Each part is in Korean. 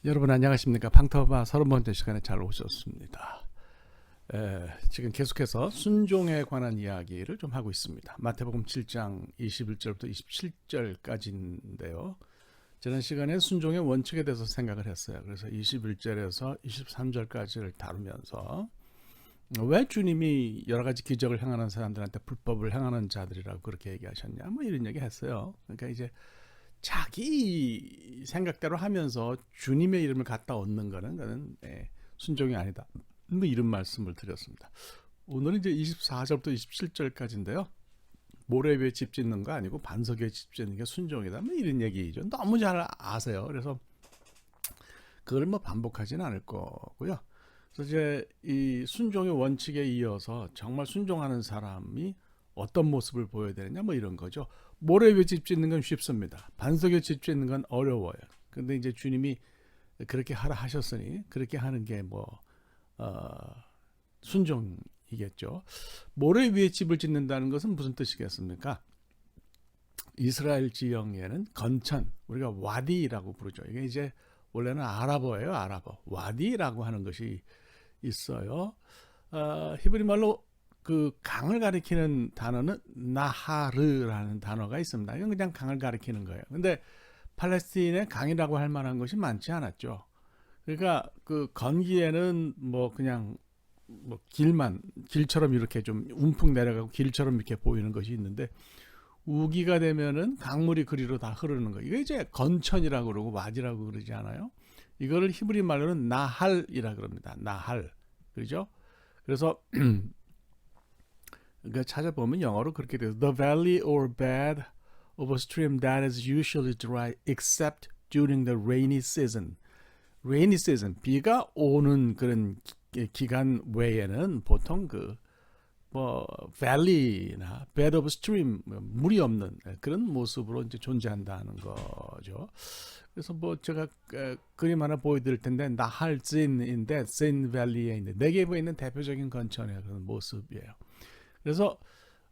여러분 안녕하십니까? 방터바 30번째 시간에 잘 오셨습니다. 지금 계속해서 순종에 관한 이야기를 좀 하고 있습니다. 마태복음 7장 21절부터 27절까지인데요. 지난 시간에 순종의 원칙에 대해서 생각을 했어요. 그래서 21절에서 23절까지를 다루면서 왜 주님이 여러 가지 기적을 행하는 사람들한테 불법을 행하는 자들이라고 그렇게 얘기하셨냐, 뭐 이런 얘기 했어요. 그러니까 이제 자기 생각대로 하면서 주님의 이름을 갖다 얻는 거는 그는 순종이 아니다, 뭐 이런 말씀을 드렸습니다. 오늘은 이제 24절부터 27절까지인데요. 모래 위에 집 짓는 거 아니고 반석 위에 집 짓는 게 순종이다, 뭐 이런 얘기죠. 너무 잘 아세요. 그래서 그걸 뭐 반복하지는 않을 거고요. 그래서 이제 이 순종의 원칙에 이어서 정말 순종하는 사람이 어떤 모습을 보여야 되느냐, 뭐 이런 거죠. 모래 위에 집 짓는 건 쉽습니다. 반석 위에 집 짓는 건 어려워요. 근데 이제 주님이 그렇게 하라 하셨으니 그렇게 하는 게 순종이겠죠. 모래 위에 집을 짓는다는 것은 무슨 뜻이겠습니까? 이스라엘 지형에는 건천, 우리가 와디라고 부르죠. 이게 이제 원래는 아랍어예요. 아랍어. 와디라고 하는 것이 있어요. 히브리 말로 그 강을 가리키는 단어는 나하르라는 단어가 있습니다. 이건 그냥 강을 가리키는 거예요. 근데 팔레스틴에 강이라고 할 만한 것이 많지 않았죠. 그러니까 그 건기에는 뭐 그냥 뭐 길처럼 이렇게 좀 움푹 내려가고 길처럼 이렇게 보이는 것이 있는데, 우기가 되면은 강물이 그리로 다 흐르는 거. 이게 이제 건천이라고 그러고 와디라고 그러지 않아요? 이거를 히브리 말로는 나할이라 그럽니다. 나할. 그렇죠? 그래서 그러니까 찾아보면 영어로 그렇게 돼요. The valley or bed of a stream that is usually dry except during the rainy season. rainy season, 비가 오는 그런 기간 외에는 보통 valley나 bed of stream, 물이 없는 그런 모습으로 이제 존재한다는 거죠. 그래서 제가 그림 하나 보여드릴 텐데, 나할진인데 진 밸리에 있는 네게브에 있는 대표적인 건천의 그런 모습이에요. 그래서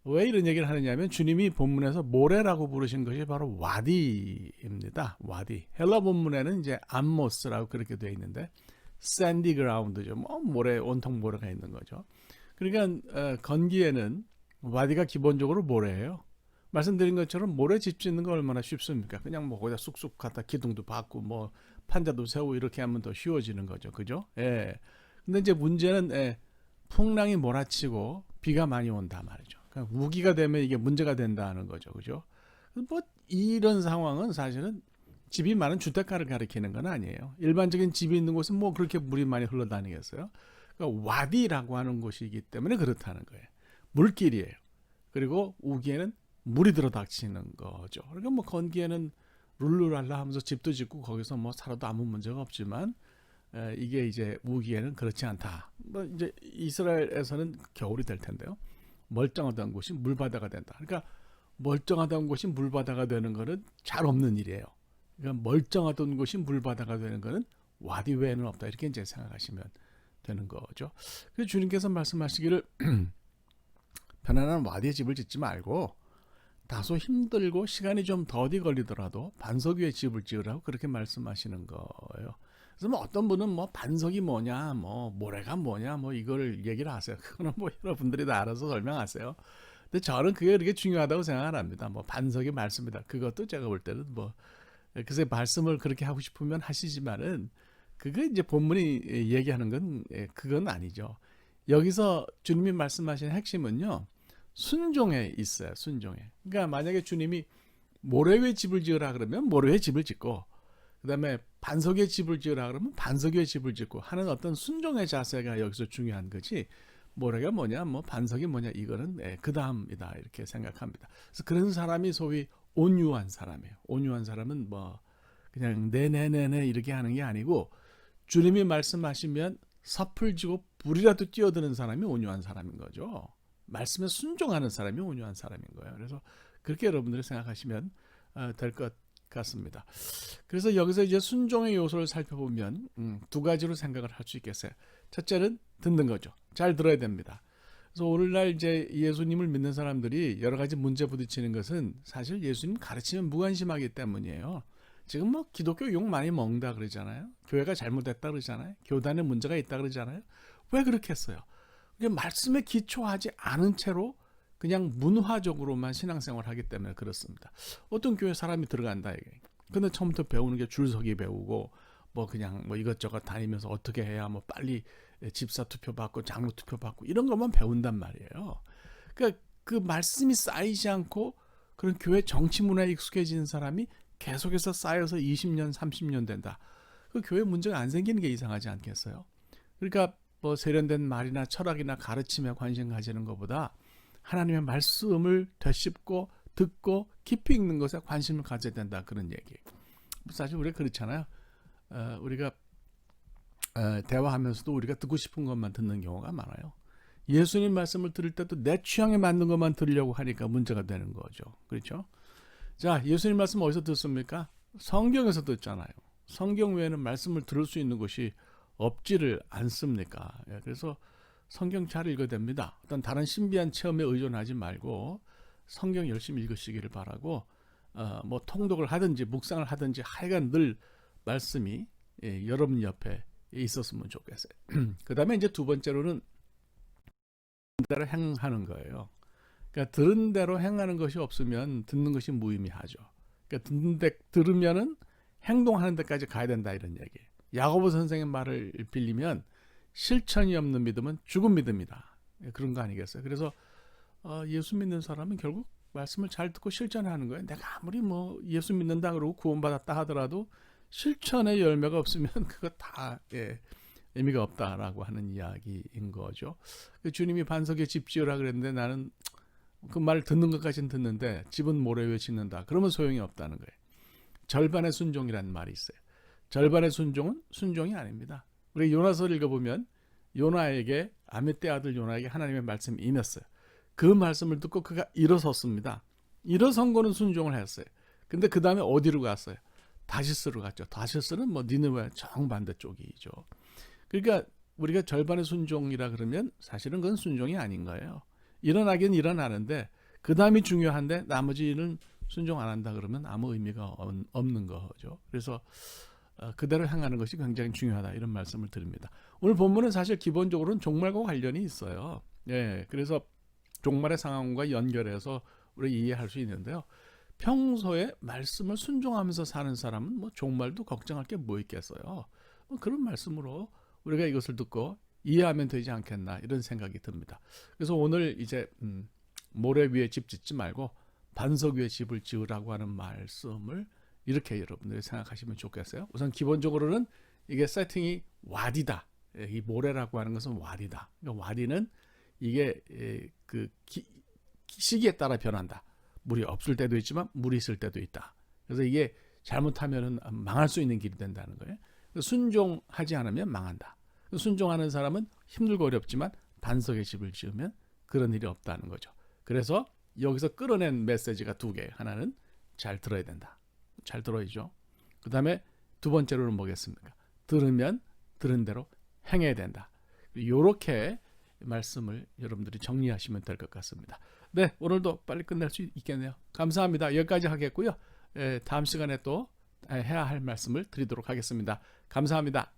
왜 이런 얘기를 하느냐면, 주님이 본문에서 모래라고 부르신 것이 바로 와디입니다. 와디. 헬라 본문에는 이제 암모스라고 그렇게 되어 있는데 샌디 그라운드죠. 모래, 온통 모래가 있는 거죠. 그러니까 건기에는 와디가 기본적으로 모래예요. 말씀드린 것처럼 모래 집 짓는 거 얼마나 쉽습니까? 그냥 거기다 쑥쑥 갖다 기둥도 박고 판자도 세우고 이렇게 하면 더 쉬워지는 거죠. 그죠? 예. 근데 이제 문제는 풍랑이 몰아치고 비가 많이 온다 말이죠. 그러니까 우기가 되면 이게 문제가 된다는 거죠. 그죠? 이런 상황은 사실은 집이 많은 주택가를 가리키는 건 아니에요. 일반적인 집이 있는 곳은 그렇게 물이 많이 흘러다니겠어요? 그러니까 와디라고 하는 곳이기 때문에 그렇다는 거예요. 물길이에요. 그리고 우기에는 물이 들어닥치는 거죠. 그러니까 건기에는 룰루랄라 하면서 집도 짓고 거기서 살아도 아무 문제가 없지만, 이게 이제 우기에는 그렇지 않다. 이제 이스라엘에서는 겨울이 될 텐데요. 멀쩡하던 곳이 물바다가 된다. 그러니까 멀쩡하던 곳이 물바다가 되는 거는 잘 없는 일이에요. 그러니까 멀쩡하던 곳이 물바다가 되는 거는 와디 외에는 없다. 이렇게 이제 생각하시면 되는 거죠. 그래서 주님께서 말씀하시기를 편안한 와디에 집을 짓지 말고 다소 힘들고 시간이 좀 더디 걸리더라도 반석 위에 집을 지으라고 그렇게 말씀하시는 거예요. 그래서 어떤 분은 반석이 뭐냐, 모래가 뭐냐, 이걸 얘기를 하세요. 그거는 여러분들이 다 알아서 설명하세요. 근데 저는 그게 그렇게 중요하다고 생각을 합니다. 반석이 말씀이다. 그것도 제가 볼 때는 글쎄 말씀을 그렇게 하고 싶으면 하시지만은 그게 이제 본문이 얘기하는 건 그건 아니죠. 여기서 주님이 말씀하신 핵심은요, 순종에 있어요. 순종에. 그러니까 만약에 주님이 모래 위에 집을 지으라 그러면 모래 위에 집을 짓고, 그 다음에 반석 위에 집을 지으라 그러면 반석 위에 집을 짓고 하는 어떤 순종의 자세가 여기서 중요한 거지, 모래가 뭐냐, 반석이 뭐냐, 이거는 그 다음이다, 이렇게 생각합니다. 그래서 그런 사람이 소위 온유한 사람이에요. 온유한 사람은 그냥 네네네네 이렇게 하는 게 아니고, 주님이 말씀하시면 섣불지고 불이라도 뛰어드는 사람이 온유한 사람인 거죠. 말씀에 순종하는 사람이 온유한 사람인 거예요. 그래서 그렇게 여러분들이 생각하시면 될 것 같습니다. 그래서 여기서 이제 순종의 요소를 살펴보면 두 가지로 생각을 할 수 있겠어요. 첫째는 듣는 거죠. 잘 들어야 됩니다. 그래서 오늘날 이제 예수님을 믿는 사람들이 여러 가지 문제 부딪히는 것은 사실 예수님 가르치면 무관심하기 때문이에요. 지금 뭐 기독교 욕 많이 먹는다 그러잖아요. 교회가 잘못됐다 그러잖아요. 교단에 문제가 있다 그러잖아요. 왜 그렇게 했어요? 그게 말씀에 기초하지 않은 채로 그냥 문화적으로만 신앙생활을 하기 때문에 그렇습니다. 어떤 교회 사람이 들어간다 이게. 근데 처음부터 배우는 게 줄서기 배우고 뭐 그냥 뭐 이것저것 다니면서 어떻게 해야 뭐 빨리 집사 투표 받고 장로 투표 받고 이런 것만 배운단 말이에요. 그러니까 그 말씀이 쌓이지 않고 그런 교회 정치 문화에 익숙해진 사람이 계속해서 쌓여서 20년, 30년 된다. 그 교회 문제가 안 생기는 게 이상하지 않겠어요? 그러니까 뭐 세련된 말이나 철학이나 가르침에 관심 가지는 것보다 하나님의 말씀을 되씹고 듣고 깊이 읽는 것에 관심을 가져야 된다. 그런 얘기. 사실 우리가 그렇잖아요. 우리가 대화하면서도 우리가 듣고 싶은 것만 듣는 경우가 많아요. 예수님 말씀을 들을 때도 내 취향에 맞는 것만 들으려고 하니까 문제가 되는 거죠. 그렇죠? 자, 예수님 말씀 어디서 듣습니까? 성경에서 듣잖아요. 성경 외에는 말씀을 들을 수 있는 곳이 없지를 않습니까? 그래서 성경 잘 읽어야 됩니다. 어떤 다른 신비한 체험에 의존하지 말고 성경 열심히 읽으시기를 바라고 뭐 통독을 하든지 묵상을 하든지 하여간 늘 말씀이 여러분 옆에 있었으면 좋겠어요. 그 다음에 이제 두 번째로는 대로 행하는 거예요. 그러니까 들은 대로 행하는 것이 없으면 듣는 것이 무의미하죠. 그러니까 들으면은 행동하는 데까지 가야 된다 이런 얘기. 야고보 선생의 말을 빌리면 실천이 없는 믿음은 죽은 믿음이다. 그런 거 아니겠어요? 그래서 예수 믿는 사람은 결국 말씀을 잘 듣고 실천하는 거예요. 내가 아무리 뭐 예수 믿는다 그러고 구원받았다 하더라도 실천의 열매가 없으면 그거 다 의미가 없다라고 하는 이야기인 거죠. 주님이 반석에 집 지으라 그랬는데 나는 그 말을 듣는 것까지는 듣는데 집은 모래 위에 짓는다. 그러면 소용이 없다는 거예요. 절반의 순종이라는 말이 있어요. 절반의 순종은 순종이 아닙니다. 우리 요나서를 읽어보면 요나에게 아미떼 아들 요나에게 하나님의 말씀이 임했어요. 그 말씀을 듣고 그가 일어섰습니다. 일어선 거는 순종을 했어요. 근데 그 다음에 어디로 갔어요? 다시스로 갔죠. 다시스는 뭐 니느웨 정반대 쪽이죠. 그러니까 우리가 절반의 순종이라 그러면 사실은 그건 순종이 아닌 거예요. 일어나긴 일어나는데 그 다음이 중요한데 나머지는 순종 안 한다 그러면 아무 의미가 없는 거죠. 그래서 그대로 행하는 것이 굉장히 중요하다 이런 말씀을 드립니다. 오늘 본문은 사실 기본적으로는 종말과 관련이 있어요. 그래서 종말의 상황과 연결해서 우리 이해할 수 있는데요. 평소에 말씀을 순종하면서 사는 사람은 뭐 종말도 걱정할 게 뭐 있겠어요. 그런 말씀으로 우리가 이것을 듣고 이해하면 되지 않겠나 이런 생각이 듭니다. 그래서 오늘 이제 모래 위에 집 짓지 말고 반석 위에 집을 지으라고 하는 말씀을 이렇게 여러분들이 생각하시면 좋겠어요. 우선 기본적으로는 이게 세팅이 와디다. 이 모래라고 하는 것은 와디다. 그러니까 와디는 이게 그 시기에 따라 변한다. 물이 없을 때도 있지만 물이 있을 때도 있다. 그래서 이게 잘못하면은 망할 수 있는 길이 된다는 거예요. 순종하지 않으면 망한다. 순종하는 사람은 힘들고 어렵지만 반석의 집을 지으면 그런 일이 없다는 거죠. 그래서 여기서 끌어낸 메시지가 두 개. 하나는 잘 들어야 된다. 잘 들어야죠. 그 다음에 두 번째로는 뭐겠습니까? 들으면 들은 대로 행해야 된다. 이렇게 말씀을 여러분들이 정리하시면 될 것 같습니다. 네, 오늘도 빨리 끝낼 수 있겠네요. 감사합니다. 여기까지 하겠고요. 다음 시간에 또 해야 할 말씀을 드리도록 하겠습니다. 감사합니다.